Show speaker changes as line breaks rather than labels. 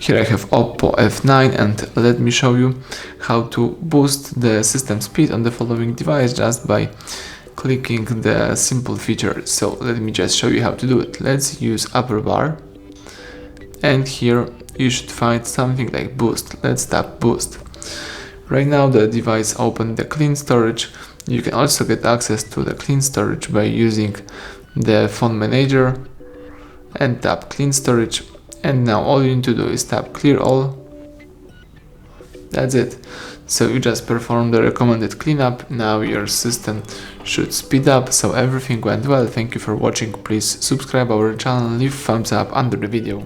Here I have OPPO F9 and let me show you how to boost the system speed on the following device just by clicking the simple feature. So let me just show you how to do it. Let's use upper bar, and here you should find something like boost. Let's tap boost. Right now the device opened the clean storage. You can also get access to the clean storage by using the phone manager and tap clean storage. And now all you need to do is tap clear all. That's it. So you just perform the recommended cleanup. Now your system should speed up. So everything went well. Thank you for watching. Please subscribe our channel and leave thumbs up under the video.